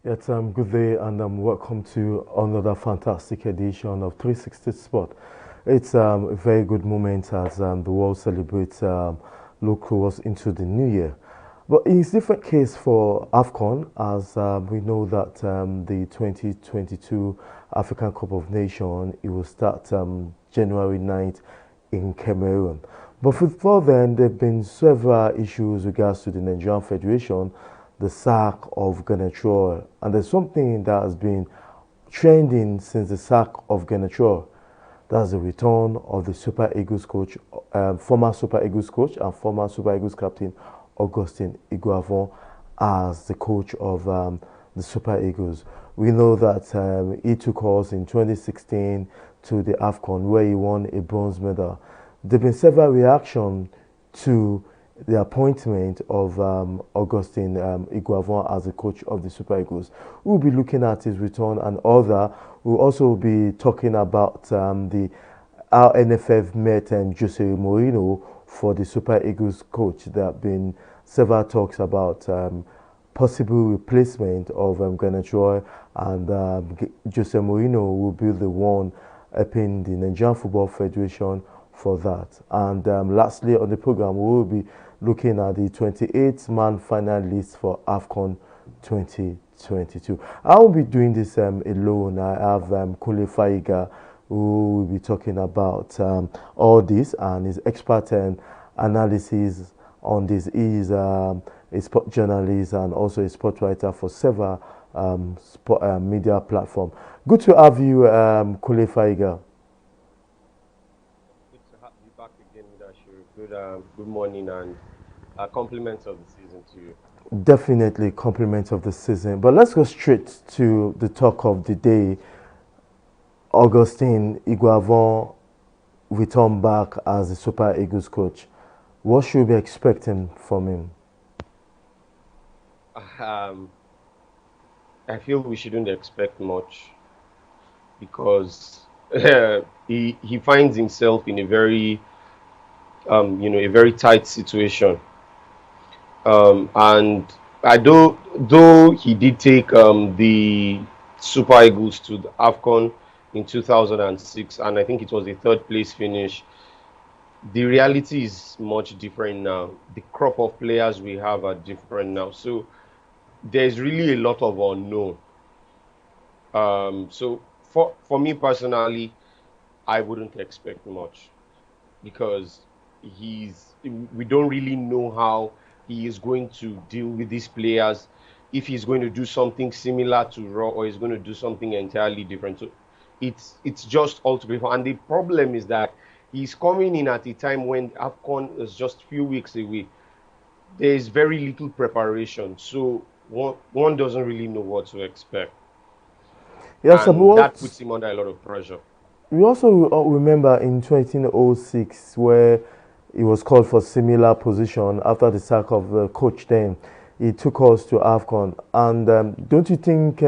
Yes, good day and welcome to another fantastic edition of 360 Sport. It's a very good moment as the world celebrates look towards into the new year. But it's different case for AFCON as we know that the 2022 African Cup of Nations, it will start January 9th in Cameroon. But before then, there have been several issues regards to the Nigerian Federation, the sack of Ganachoy. And there's something that has been trending since the sack of Ganachoy. That's the return of the Super Eagles coach, former Super Eagles coach and former Super Eagles captain, Augustine Eguavoen, as the coach of the Super Eagles. We know that he took us in 2016 to the AFCON where he won a bronze medal. There have been several reactions to the appointment of Augustine Eguavoen as the coach of the Super Eagles. We'll be looking at his return and other. We'll also be talking about how NFF met Jose Mourinho for the Super Eagles coach. There have been several talks about possible replacement of Ganachoy, and Jose Mourinho will be the one helping the Nigerian Football Federation for that. And lastly on the program, we will be looking at the 28-man final list for AFCON 2022. I won't be doing this alone. I have Kule Faiga, who will be talking about all this and his expert analysis on this. He is a sport journalist and also a sport writer for several media platforms. Good to have you, Kule Faiga. Good morning and compliments of the season to you. Definitely compliments of the season. But let's go straight to the talk of the day. Augustine Eguavoen returned back as the Super Eagles coach. What should we be expecting from him? I feel we shouldn't expect much because he finds himself in a very a very tight situation. And though he did take the Super Eagles to the AFCON in 2006, and I think it was a third place finish, the reality is much different now. The crop of players we have are different now. So there's really a lot of unknown. So for me personally, I wouldn't expect much because we don't really know how he is going to deal with these players, if he's going to do something similar to Raw or he's going to do something entirely different. So it's just altogether. And the problem is that he's coming in at a time when AFCON is just a few weeks away. There is very little preparation, so one doesn't really know what to expect, Yes, and that puts him under a lot of pressure. we also remember in 2006 where he was called for similar position after the sack of the coach then. He took us to AFCON. And don't you think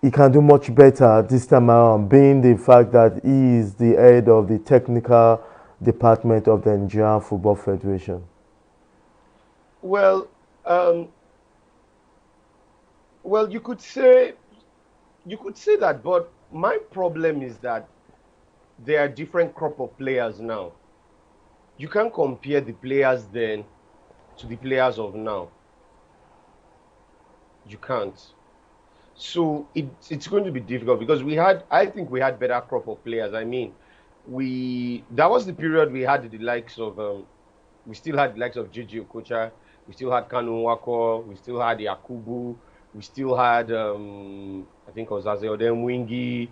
he can do much better this time around, being the fact that he is the head of the technical department of the Nigerian Football Federation? Well, um, well, you could say that, but my problem is that there are different crop of players now. You can't compare the players then to the players of now. You can't. So it's going to be difficult because I think we had better crop of players. I mean, that was the period we had the likes of, we still had the likes of JJ Okocha, we still had Kanu Wako, we still had Yakubu, we still had, I think, Ozaze Odemwingi,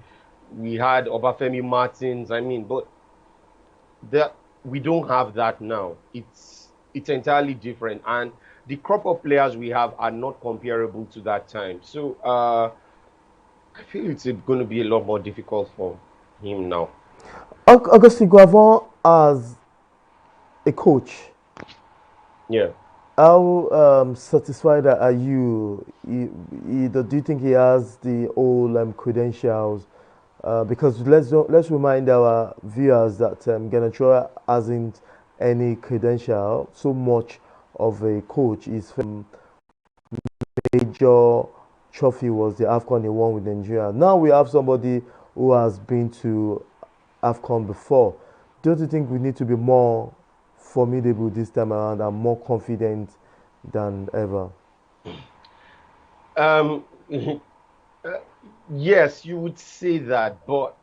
we had Obafemi Martins. I mean, but that we don't have that now. It's entirely different, and the crop of players we have are not comparable to that time. So I feel it's going to be a lot more difficult for him now. Augustine Eguavoen as a coach, Yeah. how satisfied are you? Do you think he has the all credentials? Because let's remind our viewers that Garnacho hasn't any credential so much of a coach. Is major trophy was the AFCON he won with Nigeria. Now we have somebody who has been to AFCON before. Don't you think we need to be more formidable this time around and more confident than ever? Um, yes, you would say that, but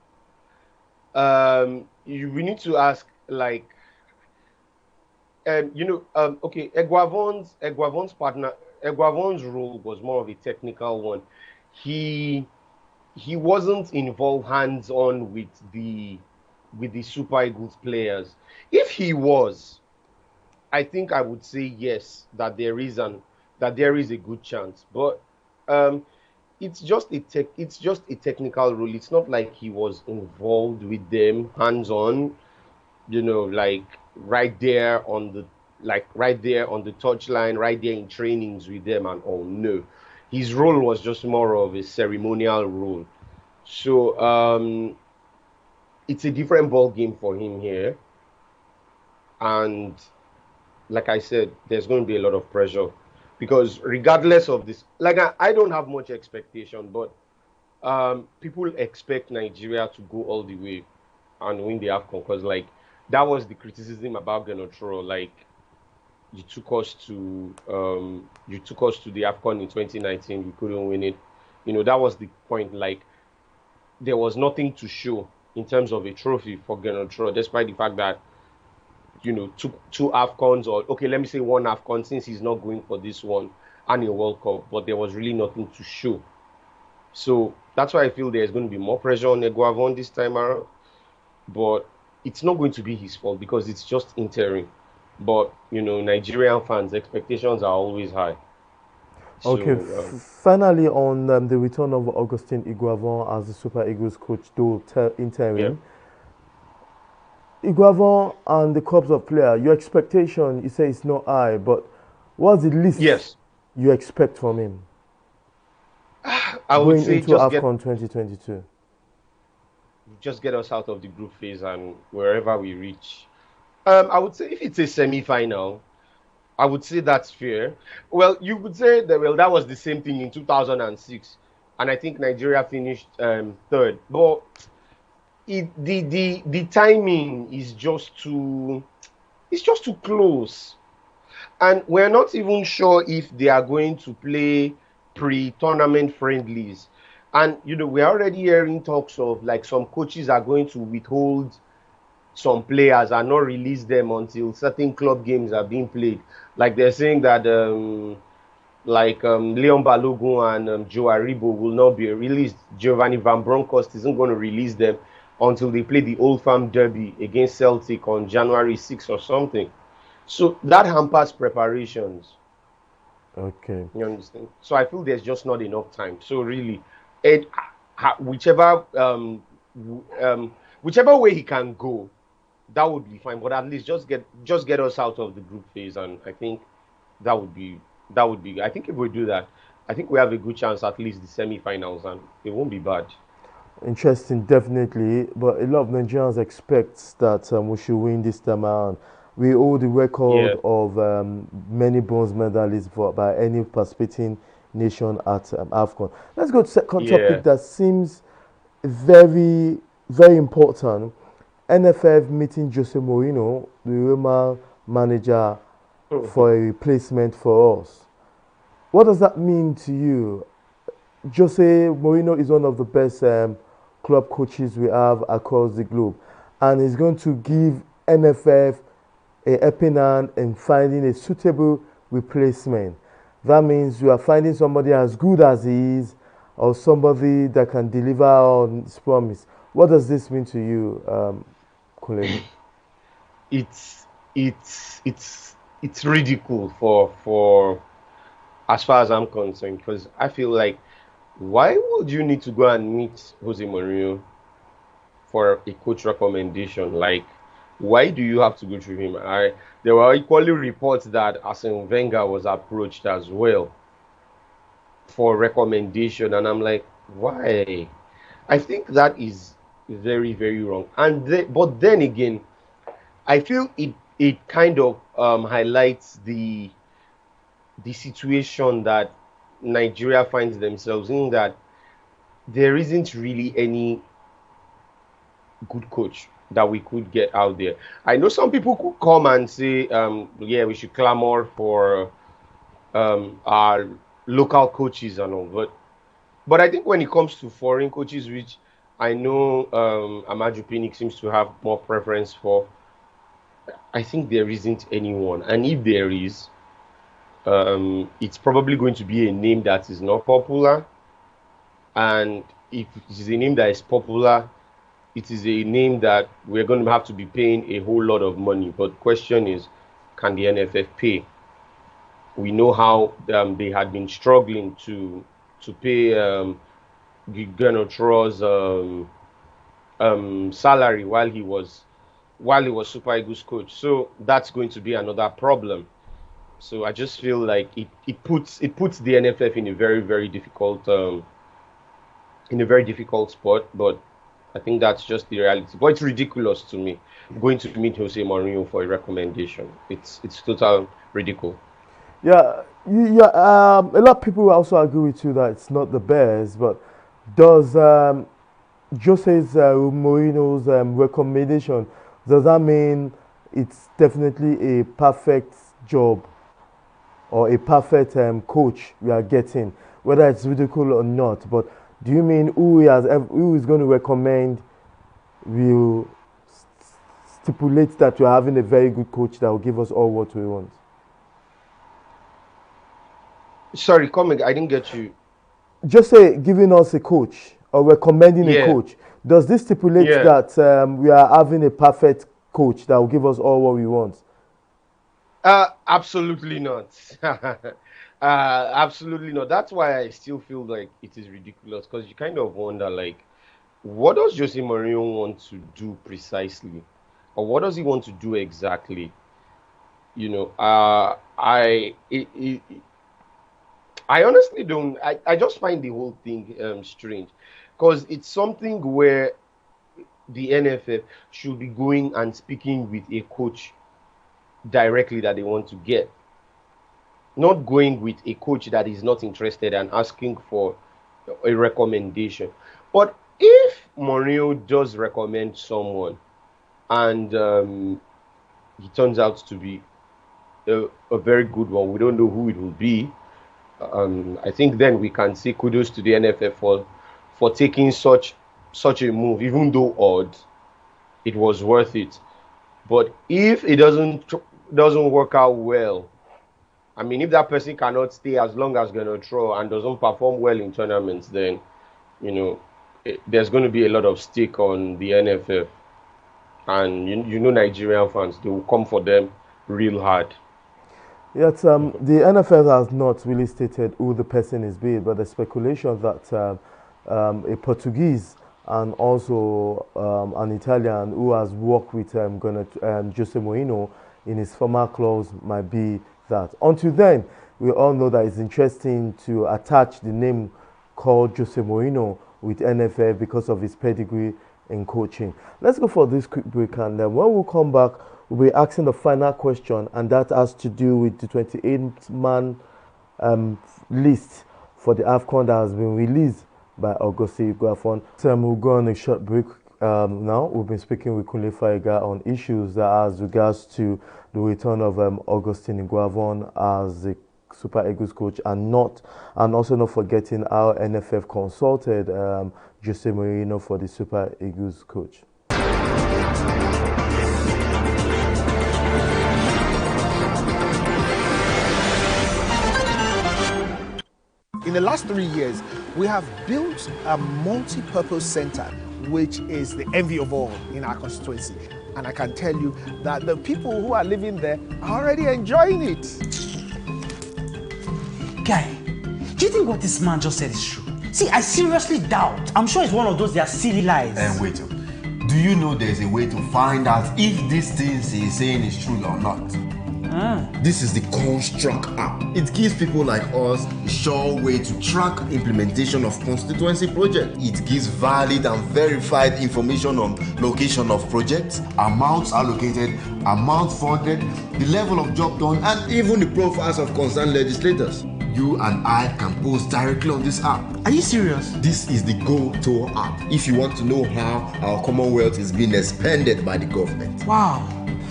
we need to ask, like, okay, Eguavoen's partner, Eguavoen's role was more of a technical one. He he wasn't involved hands-on with the Super Eagles players. If he was, I think I would say yes, that there is a good chance. But um, it's just a technical role. It's not like he was involved with them hands-on, like right there on the right there on the touchline, right there in trainings with them and all. No, his role was just more of a ceremonial role. So it's a different ball game for him here, and like I said, there's going to be a lot of pressure because regardless of this, like I don't have much expectation, but people expect Nigeria to go all the way and win the AFCON because like that was the criticism about Genotro. Like you took us to the AFCON in 2019, we couldn't win it. That was the point. Like there was nothing to show in terms of a trophy for Genotro, despite the fact that two AFCONs, or okay, let me say one AFCON since he's not going for this one and a World Cup, but there was really nothing to show. So that's why I feel there's going to be more pressure on Eguavoen this time around. But it's not going to be his fault because it's just interim. But Nigerian fans' expectations are always high. Okay, So finally on the return of Augustine Eguavoen as the Super Eagles coach, though yeah, interim. Eguavoen and the corps of player, your expectation, you say it's not high, but what's the least yes, you expect from him I would going say into AFCON 2022? just get us out of the group phase and wherever we reach. I would say if it's a semi-final, I would say that's fair. Well, you could say that that was the same thing in 2006, and I think Nigeria finished third. But the timing is just too close, and we're not even sure if they are going to play pre-tournament friendlies. And we're already hearing talks of like some coaches are going to withhold some players and not release them until certain club games are being played. Like they're saying that Leon Balogun and Joe Aribo will not be released. Giovanni Van Bronckhorst isn't going to release them until they play the Old Firm Derby against Celtic on January 6th or something. So that hampers preparations. Okay. You understand? So I feel there's just not enough time. So really, it, whichever whichever way he can go, that would be fine. But at least just get us out of the group phase, and I think that would be that would be. I think if we do that, I think we have a good chance at least the semi-finals, and it won't be bad. Interesting, definitely. But a lot of Nigerians expect that we should win this time around. We hold the record Yeah, of many bronze medalists by any participating nation at AFCON. Let's go to second topic yeah. that seems very, very important. NFF meeting Jose Mourinho, the Roma manager, for a replacement for us. What does that mean to you? Jose Mourinho is one of the best club coaches we have across the globe, and he's going to give NFF a helping hand in finding a suitable replacement. That means you are finding somebody as good as he is, or somebody that can deliver on his promise. What does this mean to you, Kuleni? it's it's ridicule for as far as I'm concerned, because I feel like why would you need to go and meet Jose Mourinho for a coach recommendation? Like, why do you have to go through him? There were equally reports that Arsene Wenger was approached as well for recommendation, and I'm like, why? I think that is very, very wrong. But then again, I feel it kind of highlights the situation that Nigeria finds themselves in, that there isn't really any good coach that we could get out there. I know some people could come and say, yeah, we should clamor for our local coaches and all, but I think when it comes to foreign coaches, which I know Amaju Pinnick seems to have more preference for, I think there isn't anyone. And if there is, it's probably going to be a name that is not popular. And if it is a name that is popular, it is a name that we're going to have to be paying a whole lot of money. But the question is, can the NFF pay? We know how they had been struggling to pay Gernot salary while he was Super Eagles coach. So that's going to be another problem. So I just feel like it puts the NFF in a very difficult spot. But I think that's just the reality. But it's ridiculous to me going to meet Jose Mourinho for a recommendation. It's total ridiculous. Yeah, a lot of people also agree with you that it's not the best, but does Jose's Mourinho's recommendation, does that mean it's definitely a perfect job or a perfect coach we are getting, whether it's ridiculous or not? But do you mean who is going to recommend will stipulate that we're having a very good coach that will give us all what we want? Sorry, comment. I didn't get you. Just say giving us a coach or recommending a coach. Does this stipulate that we are having a perfect coach that will give us all what we want? Absolutely not. Absolutely not. That's why I still feel like it is ridiculous, because you kind of wonder, like, what does Jose Mourinho want to do precisely, or what does he want to do exactly? You know, I honestly don't. I just find the whole thing strange, because it's something where the NFF should be going and speaking with a coach directly that they want to get, not going with a coach that is not interested and asking for a recommendation. But if Mourinho does recommend someone and he turns out to be a very good one, we don't know who it will be. I think then we can say kudos to the NFF for taking such a move, even though odd. It was worth it. But if it doesn't work out well, I mean, if that person cannot stay as long as Gernot and doesn't perform well in tournaments, then there's going to be a lot of stake on the NFF, and you know Nigerian fans, they will come for them real hard. Yet the NFF has not really stated who the person is being, but the speculation that a Portuguese and also an Italian who has worked with Jose Mourinho in his former clubs might be that. Until then, we all know that it's interesting to attach the name called Jose Mourinho with NFF because of his pedigree in coaching. Let's go for this quick break, and then when we come back, we'll be asking the final question, and that has to do with the 28-man list for the AFCON that has been released by Augustine Eguavoen. So we'll go on a short break now. We've been speaking with Kunle Faiga on issues that as regards to the return of Augustine Eguavoen as the Super Eagles coach, and also not forgetting how NFF consulted Jose Mourinho for the Super Eagles coach. In the last 3 years, we have built a multi-purpose center, which is the envy of all in our constituency. And I can tell you that the people who are living there are already enjoying it. Guy, do you think what this man just said is true? See, I seriously doubt. I'm sure it's one of those their silly lies. And wait, do you know there's a way to find out if these things he's saying is true or not? This is the Construct app. It gives people like us a sure way to track implementation of constituency projects. It gives valid and verified information on location of projects, amounts allocated, amount funded, the level of job done, and even the profiles of concerned legislators. you and I can post directly on this app. Are you serious? This is the Go Tour app. If you want to know how our Commonwealth is being expanded by the government. Wow.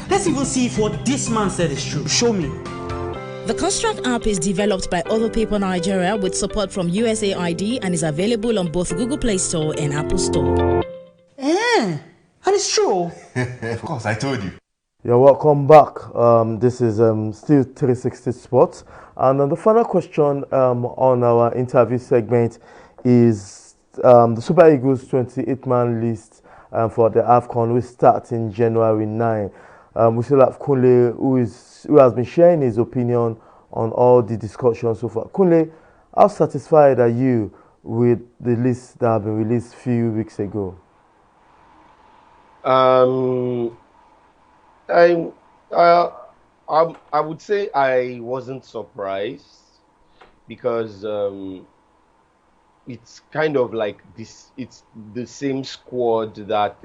Let's even see if what this man said is true. Show me. The Construct app is developed by Other Paper Nigeria with support from USAID and is available on both Google Play Store and Apple Store. And it's true. Of course, I told you. Yeah, welcome back. This is still 360 Sports. And the final question on our interview segment is the Super Eagles 28-man list for the AFCON will start in January 9. We still have Kunle, who has been sharing his opinion on all the discussions so far. Kunle, how satisfied are you with the list that have been released a few weeks ago? I would say I wasn't surprised because it's kind of like this. It's the same squad that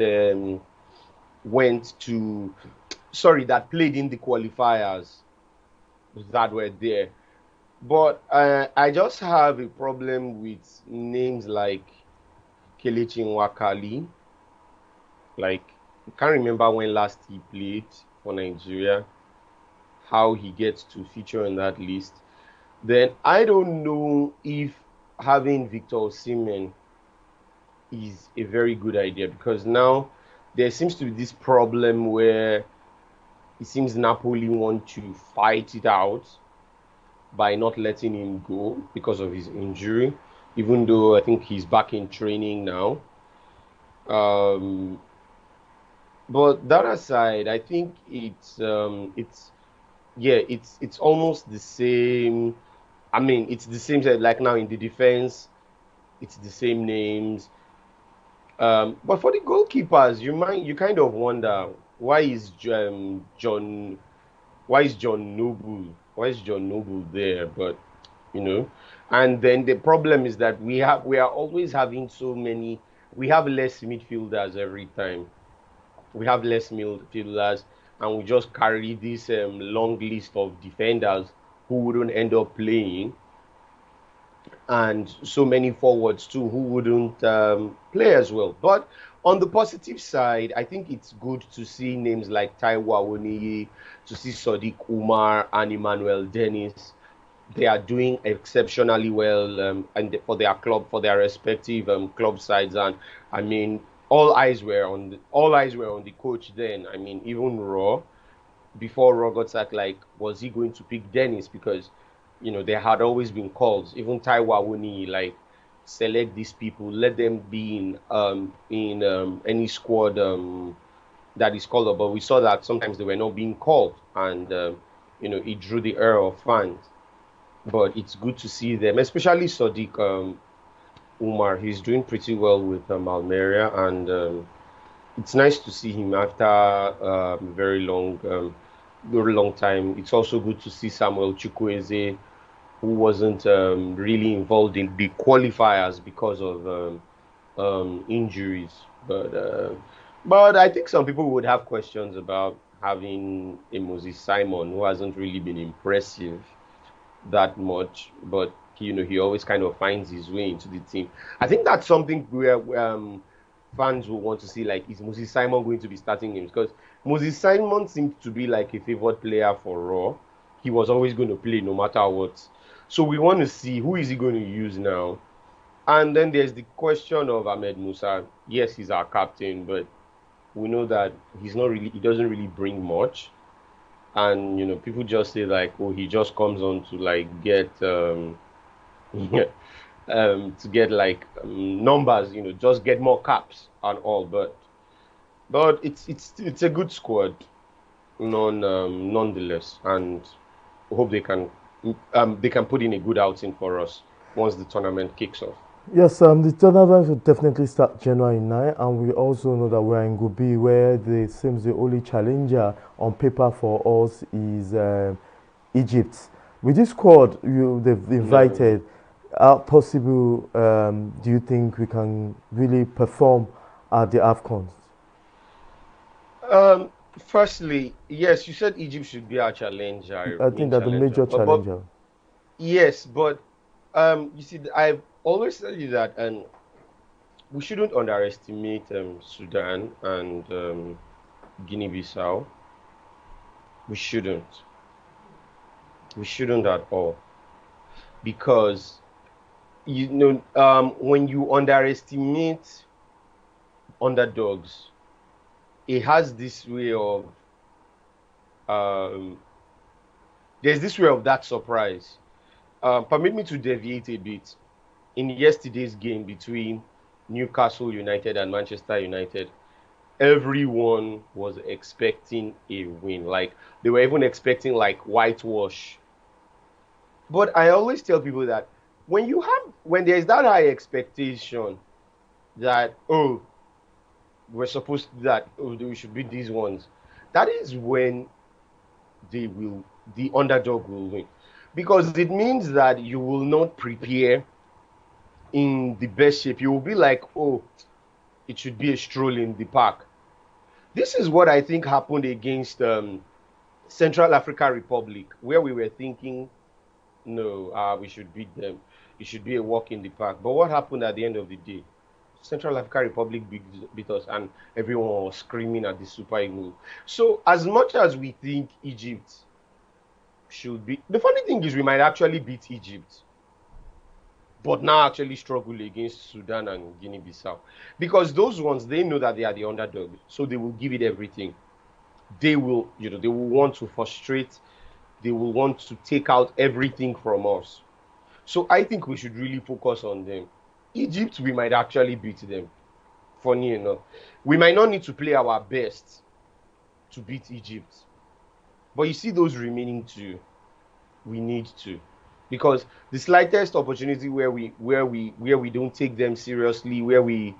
that played in the qualifiers that were there. But I just have a problem with names like Kelechi Nwakali. Like, I can't remember when last he played for Nigeria, how he gets to feature in that list. Then I don't know if having Victor Osimhen is a very good idea, because now there seems to be this problem where it seems Napoli want to fight it out by not letting him go because of his injury, even though I think he's back in training now. But that aside, I think it's almost the same. I mean, it's the same, like now in the defense, it's the same names. But for the goalkeepers, you kind of wonder why is John Noble there? But and then the problem is that we are always having we have less midfielders every time. We have less midfielders, and we just carry this long list of defenders who wouldn't end up playing, and so many forwards too who wouldn't play as well. But on the positive side, I think it's good to see names like Taiwo Awoniyi, to see Sadiq Umar and Emmanuel Dennis. They are doing exceptionally well and for their respective club sides. And I mean, all eyes were on the coach then. I mean, even before Raw got sacked, like, was he going to pick Dennis? Because there had always been calls. Even Taiwo Awoniyi, like, select these people, let them be in any squad that is called up. But we saw that sometimes they were not being called, and it drew the ire of fans. But it's good to see them, especially Sadiq Umar. He's doing pretty well with Almeria, and it's nice to see him after a very long time. It's also good to see Samuel Chukwueze, who wasn't really involved in the qualifiers because of injuries. But I think some people would have questions about having a Moses Simon, who hasn't really been impressive that much, but he always kind of finds his way into the team. I think that's something where fans will want to see, like, is Moses Simon going to be starting games? Because Moses Simon seemed to be like a favored player for Raw. He was always going to play no matter what. So we want to see who is he going to use now. And then there's the question of Ahmed Musa. Yes, he's our captain, but we know that he doesn't really bring much. And people just say, like, oh, he just comes on to, like, get numbers, just get more caps and all. But it's a good squad, nonetheless, and hope they can put in a good outing for us once the tournament kicks off. Yes, the tournament will definitely start January 9, and we also know that we're in Group B, where seems the only challenger on paper for us is Egypt. With this squad they've invited, how possible do you think we can really perform at the AFCON? Firstly, yes, you said Egypt should be our challenger. I think that the major challenger. Yes, but you see, I've always tell you that, and we shouldn't underestimate Sudan and Guinea-Bissau. We shouldn't. We shouldn't at all, because when you underestimate underdogs, it has this way of um, there's this way of that surprise. Permit me to deviate a bit. In yesterday's game between Newcastle United and Manchester United, everyone was expecting a win. Like, they were even expecting like whitewash. But I always tell people that when there's that high expectation that, oh, we're supposed to do that, oh, we should beat these ones, that is when the underdog will win. Because it means that you will not prepare in the best shape. You will be like, oh, it should be a stroll in the park. This is what I think happened against Central African Republic, where we were thinking, no, we should beat them. It should be a walk in the park. But what happened at the end of the day? Central African Republic beat us, and everyone was screaming at the Super Eagles. So as much as we think Egypt should be, the funny thing is we might actually beat Egypt, but now actually struggle against Sudan and Guinea-Bissau, because those ones, they know that they are the underdog, so they will give it everything. They will, they will want to frustrate. They will want to take out everything from us. So I think we should really focus on them. Egypt, we might actually beat them. Funny enough, we might not need to play our best to beat Egypt, but you see those remaining two, we need to, because the slightest opportunity where we don't take them seriously, where we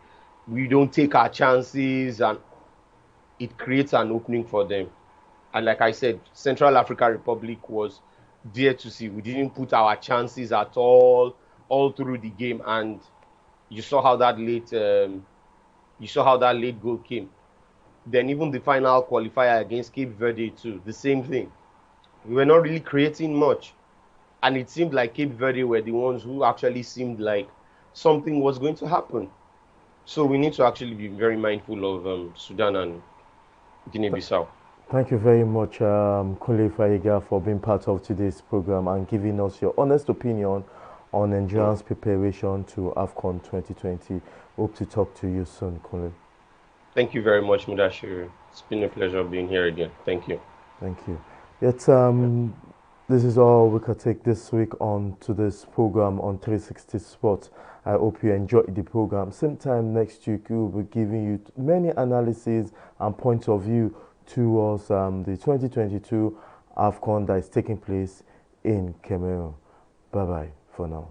don't take our chances, and it creates an opening for them. And like I said, Central African Republic was there to see. We didn't put our chances at all through the game, and you saw how that late goal came. Then even the final qualifier against Cape Verde too, the same thing. We were not really creating much, and it seemed like Cape Verde were the ones who actually seemed like something was going to happen. So we need to actually be very mindful of Sudan and Guinea-Bissau. Thank you very much, Kunle Faiga, for being part of today's program and giving us your honest opinion on Nigeria's preparation to AFCON 2020. Hope to talk to you soon, Kunle. Thank you very much, Mudashiru. It's been a pleasure being here again. Thank you. Thank you. Yet, this is all we could take this week on to this program on 360 Sports. I hope you enjoyed the program. Same time next week, we will be giving you many analyses and points of view towards the 2022 AFCON that is taking place in Cameroon. Bye-bye for now.